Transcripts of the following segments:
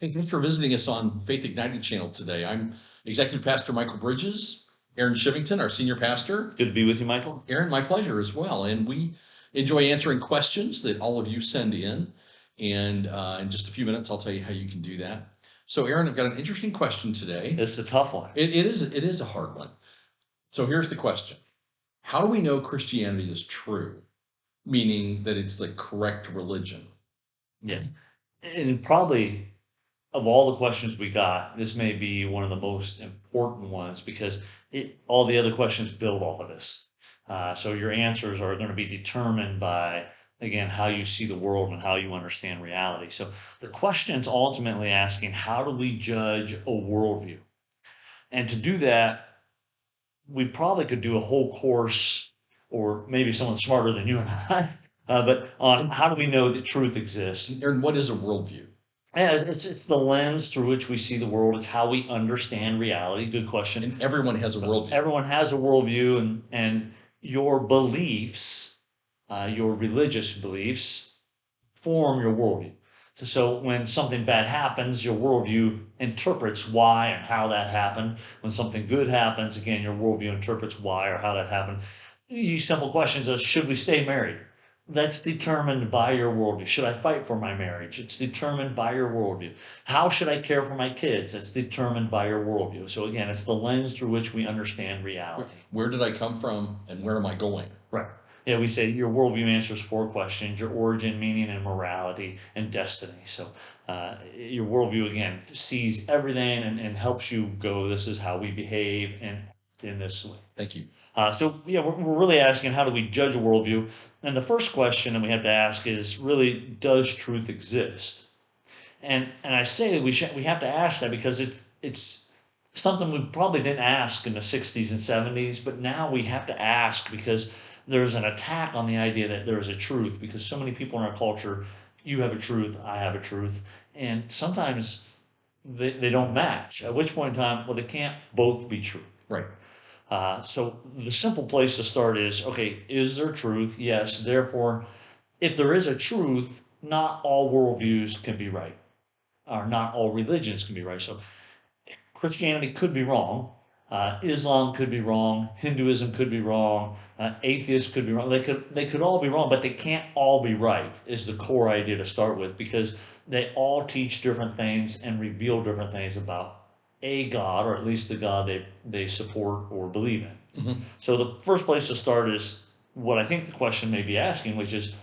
Hey, thanks for visiting us on Faith Ignited channel today. I'm Executive Pastor Michael Bridges, Aaron Shivington, our Senior Pastor. Good to be with you, Michael. Aaron, my pleasure as well. And we enjoy answering questions that all of you send in. And in just a few minutes, I'll tell you how you can do that. So, Aaron, I've got an interesting question today. It's a tough one. It is a hard one. So here's the question. How do we know Christianity is true? Meaning that it's the correct religion. Yeah. And probably of all the questions we got, this may be one of the most important ones because all the other questions build off of this. So your answers are going to be determined by, again, how you see the world and how you understand reality. So the question's ultimately asking, how do we judge a worldview? And to do that, we probably could do a whole course, or maybe someone smarter than you and I, but on how do we know that truth exists? Aaron, what is a worldview? Yeah, it's the lens through which we see the world. It's how we understand reality. Good question. And everyone has a worldview. Everyone has a worldview, and your beliefs, your religious beliefs, form your worldview. So when something bad happens, your worldview interprets why and how that happened. When something good happens, again, your worldview interprets why or how that happened. You simple questions of should we stay married? That's determined by your worldview. Should I fight for my marriage? It's determined by your worldview. How should I care for my kids? It's determined by your worldview. So again, it's the lens through which we understand reality. Where did I come from and where am I going? Right. Yeah, we say your worldview answers four questions: your origin, meaning, and morality, and destiny. So your worldview, again, sees everything and helps you go, this is how we behave and in this way. Thank you. So yeah, we're really asking, how do we judge a worldview? And the first question that we have to ask is really, does truth exist? And I say we have to ask that because it's something we probably didn't ask in the 60s and 70s, but now we have to ask because there's an attack on the idea that there is a truth, because so many people in our culture, you have a truth, I have a truth, and sometimes they don't match. At which point in time, well, they can't both be true. Right. So the simple place to start is, okay, is there truth? Yes. Therefore, if there is a truth, not all worldviews can be right, or not all religions can be right. So Christianity could be wrong. Islam could be wrong. Hinduism could be wrong. Atheists could be wrong. They could all be wrong, but they can't all be right. Is the core idea to start with, because they all teach different things and reveal different things about a God, or at least the God they support or believe in. Mm-hmm. So the first place to start is what I think the question may be asking, which is,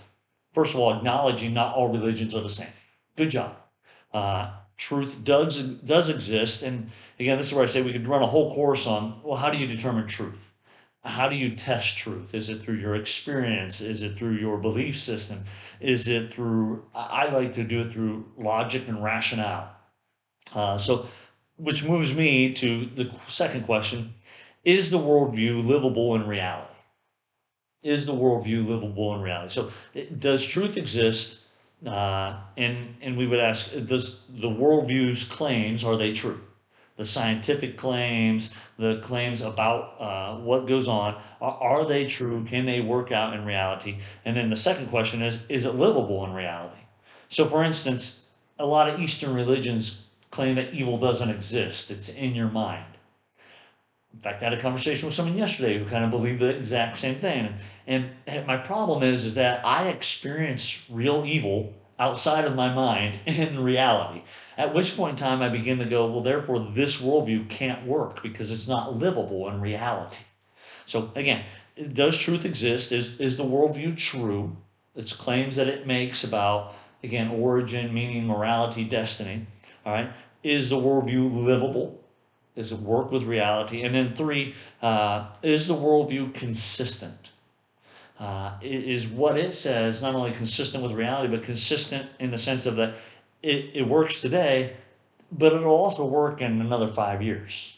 first of all, acknowledging not all religions are the same. Good job. Truth does exist, and again, this is where I say we could run a whole course on, well, how do you determine truth? How do you test truth? Is it through your experience? Is it through your belief system? Is it through, I like to do it through logic and rationale. So, which moves me to the second question: is the worldview livable in reality? Is the worldview livable in reality? So, does truth exist? And we would ask, does the worldview's claims, are they true? The scientific claims, the claims about what goes on, are they true? Can they work out in reality? And then the second question is it livable in reality? So, for instance, a lot of Eastern religions claim that evil doesn't exist, it's in your mind. In fact, I had a conversation with someone yesterday who kind of believed the exact same thing. And my problem is that I experience real evil outside of my mind in reality. At which point in time I begin to go, well, therefore this worldview can't work because it's not livable in reality. So again, does truth exist? Is the worldview true? Its claims that it makes about, again, origin, meaning, morality, destiny. All right. Is the worldview livable? Does it work with reality? And then three, is the worldview consistent? Is what it says not only consistent with reality, but consistent in the sense of that it works today, but it'll also work in another 5 years.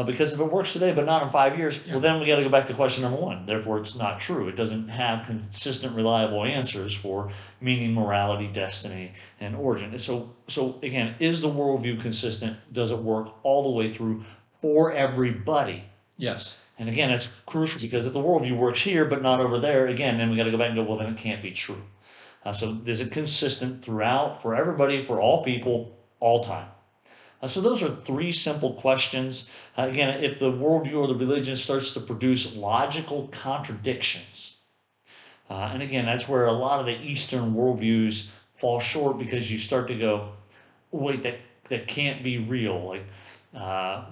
Because if it works today, but not in 5 years, well, then we got to go back to question number one. Therefore, it's not true. It doesn't have consistent, reliable answers for meaning, morality, destiny, and origin. So again, is the worldview consistent? Does it work all the way through for everybody? Yes. And again, it's crucial, because if the worldview works here but not over there, again, then we got to go back and go, well, then it can't be true. So is it consistent throughout for everybody, for all people? all time. So those are three simple questions. Again, if the worldview or the religion starts to produce logical contradictions, and again, that's where a lot of the Eastern worldviews fall short because you start to go, wait, that can't be real. Like,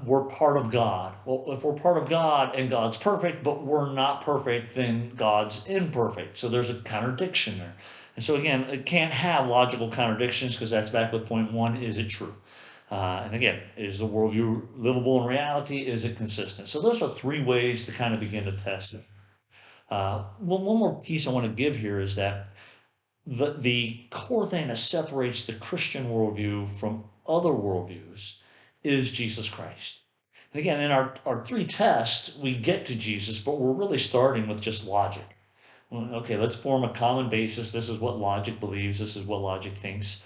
we're part of God. Well, if we're part of God and God's perfect, but we're not perfect, then God's imperfect. So there's a contradiction there. And so again, it can't have logical contradictions because that's back with point one, is it true? And again, is the worldview livable in reality? Is it consistent? So those are three ways to kind of begin to test it. One more piece I want to give here is that the core thing that separates the Christian worldview from other worldviews is Jesus Christ. And again, in our three tests, we get to Jesus, but we're really starting with just logic. Well, okay, let's form a common basis. This is what logic believes. This is what logic thinks.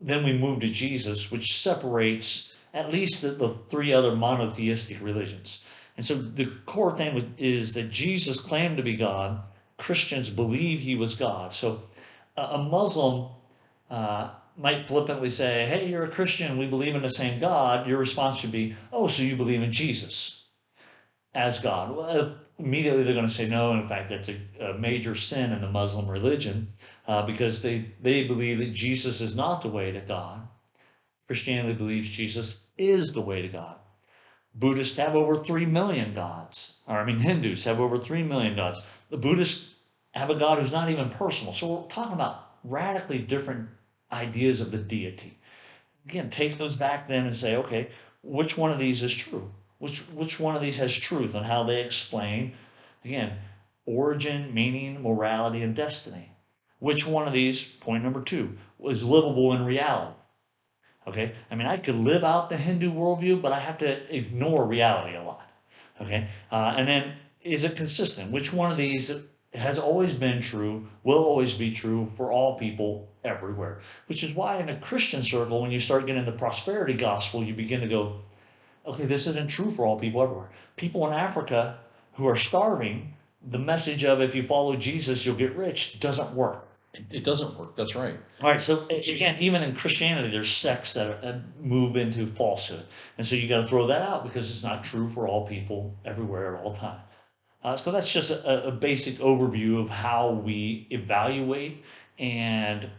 Then we move to Jesus, which separates at least the three other monotheistic religions. And so the core thing is that Jesus claimed to be God. Christians believe he was God. So a Muslim might flippantly say, hey, you're a Christian, we believe in the same God. Your response should be, oh, so you believe in Jesus as God. Well, immediately they're going to say no. In fact, that's a major sin in the Muslim religion because they believe that Jesus is not the way to God. Christianity believes Jesus is the way to God. Buddhists have over 3 million gods. Hindus have over 3 million gods. The Buddhists have a God who's not even personal. So we're talking about radically different ideas of the deity. Again, take those back then and say, okay, which one of these is true? Which one of these has truth and how they explain, again, origin, meaning, morality, and destiny? Which one of these, point number two, was livable in reality? Okay, I could live out the Hindu worldview, but I have to ignore reality a lot. Okay, and then is it consistent? Which one of these has always been true, will always be true for all people everywhere? Which is why in a Christian circle, when you start getting the prosperity gospel, you begin to go, okay, this isn't true for all people everywhere. People in Africa who are starving, the message of if you follow Jesus, you'll get rich doesn't work. It doesn't work. That's right. All right, so again, even in Christianity, there's sects that move into falsehood. And so you got to throw that out because it's not true for all people everywhere at all time. So that's just a basic overview of how we evaluate and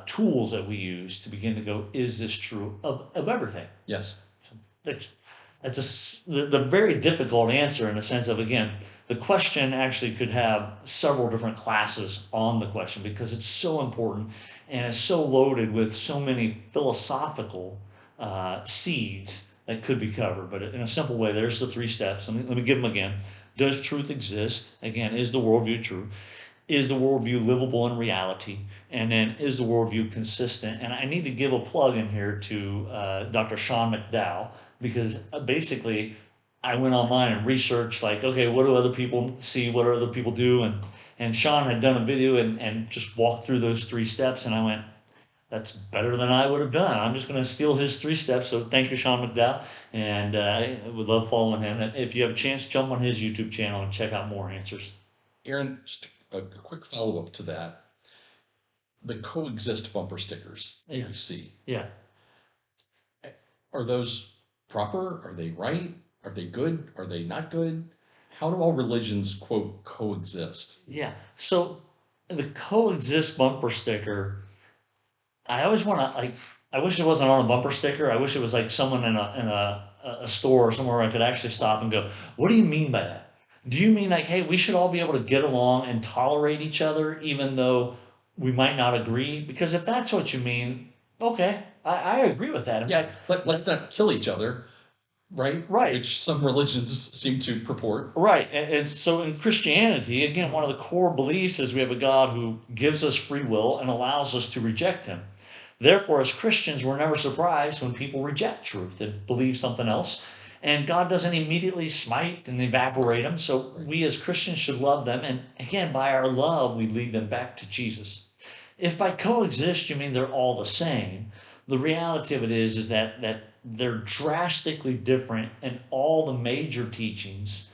tools that we use to begin to go, is this true of everything? Yes. That's the very difficult answer in the sense of, again, the question actually could have several different classes on the question because it's so important and it's so loaded with so many philosophical seeds that could be covered. But in a simple way, there's the three steps. Let me give them again. Does truth exist? Again, is the worldview true? Is the worldview livable in reality? And then is the worldview consistent? And I need to give a plug in here to Dr. Sean McDowell because basically I went online and researched like, okay, what do other people see? What do other people do? And Sean had done a video and just walked through those three steps. And I went, that's better than I would have done. I'm just going to steal his three steps. So thank you, Sean McDowell. And I would love following him. And if you have a chance, jump on his YouTube channel and check out more answers. Aaron, just a quick follow-up to that. The coexist bumper stickers that Yeah. you see, Yeah. are those proper? Are they right? Are they good? Are they not good? How do all religions, quote, coexist? Yeah. So the coexist bumper sticker, I always want to like. I wish it wasn't on a bumper sticker. I wish it was like someone in a store or somewhere I could actually stop and go, "What do you mean by that? Do you mean like, hey, we should all be able to get along and tolerate each other, even though we might not agree? Because if that's what you mean, okay, I agree with that. In Yeah, fact, let's not kill each other, right? right. Which some religions seem to purport. Right. And so in Christianity, again, one of the core beliefs is we have a God who gives us free will and allows us to reject him. Therefore, as Christians, we're never surprised when people reject truth and believe something else. And God doesn't immediately smite and evaporate them. So we as Christians should love them. And again, by our love, we lead them back to Jesus. If by coexist you mean they're all the same, the reality of it is that they're drastically different in all the major teachings,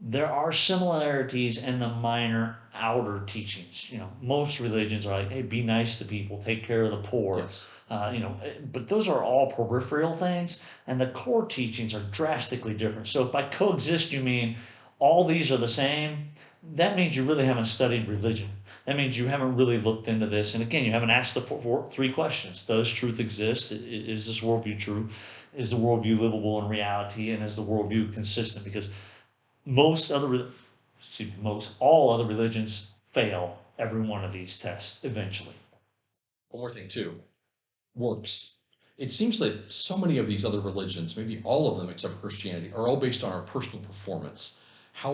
there are similarities in the minor outer teachings. Most religions are like, hey, be nice to people, take care of the poor. Yes. But those are all peripheral things, and the core teachings are drastically different. So if by coexist you mean all these are the same, that means you really haven't studied religion. That means you haven't really looked into this. And again, you haven't asked the three questions. Does truth exist? Is this worldview true? Is the worldview livable in reality? And is the worldview consistent? Because most other, most all other religions fail every one of these tests eventually. One more thing too, works. It seems that so many of these other religions, maybe all of them except for Christianity, are all based on our personal performance. How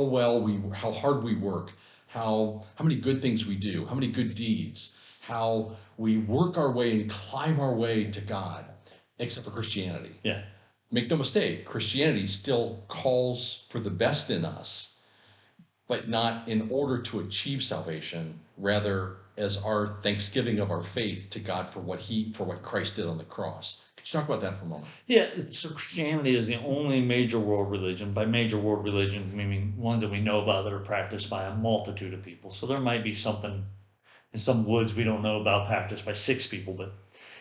hard we work, how many good things we do, how many good deeds, how we work our way and climb our way to God, except for Christianity. Yeah. Make no mistake, Christianity still calls for the best in us, but not in order to achieve salvation, rather as our thanksgiving of our faith to God for what Christ did on the cross. Could you talk about that for a moment? Yeah, so Christianity is the only major world religion. By major world religion, I mean ones that we know about that are practiced by a multitude of people. So there might be something in some woods we don't know about practiced by 6 people, but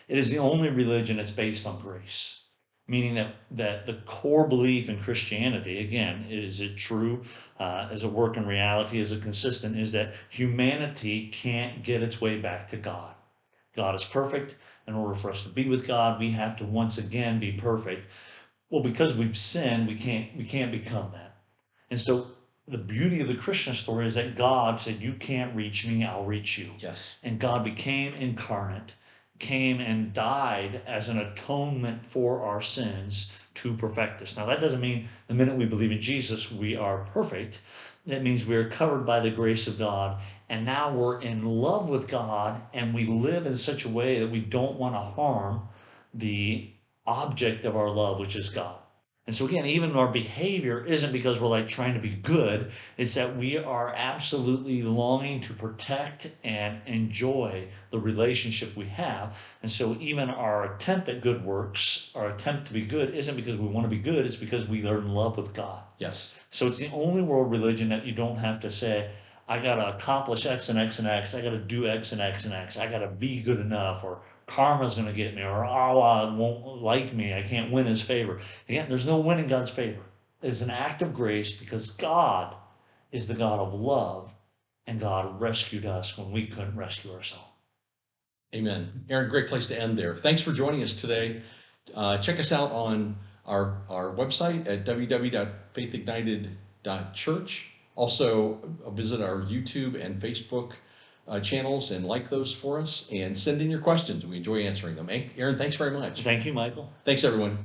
it is the only religion that's based on grace. Meaning that the core belief in Christianity, again, is it true? Is it work in reality? Is it consistent? Is that humanity can't get its way back to God. God is perfect. In order for us to be with God, we have to once again be perfect. Well, because we've sinned, we can't become that. And so the beauty of the Christian story is that God said, you can't reach me, I'll reach you. Yes. And God became incarnate, came and died as an atonement for our sins to perfect us. Now, that doesn't mean the minute we believe in Jesus, we are perfect. That means we are covered by the grace of God. And now we're in love with God, and we live in such a way that we don't want to harm the object of our love, which is God. And so again, even our behavior isn't because we're like trying to be good. It's that we are absolutely longing to protect and enjoy the relationship we have. And so even our attempt at good works, our attempt to be good, isn't because we want to be good. It's because we are in love with God. Yes. So it's the only world religion that you don't have to say, I got to accomplish X and X and X. I got to do X and X and X. I got to be good enough, or karma's going to get me, or Allah won't like me. I can't win his favor. Again, there's no winning God's favor. It's an act of grace because God is the God of love, and God rescued us when we couldn't rescue ourselves. Amen. Aaron, great place to end there. Thanks for joining us today. Check us out on our website at www.faithignited.church. Also, visit our YouTube and Facebook channels and like those for us, and send in your questions. We enjoy answering them. Aaron, thanks very much. Thank you, Michael. Thanks, everyone.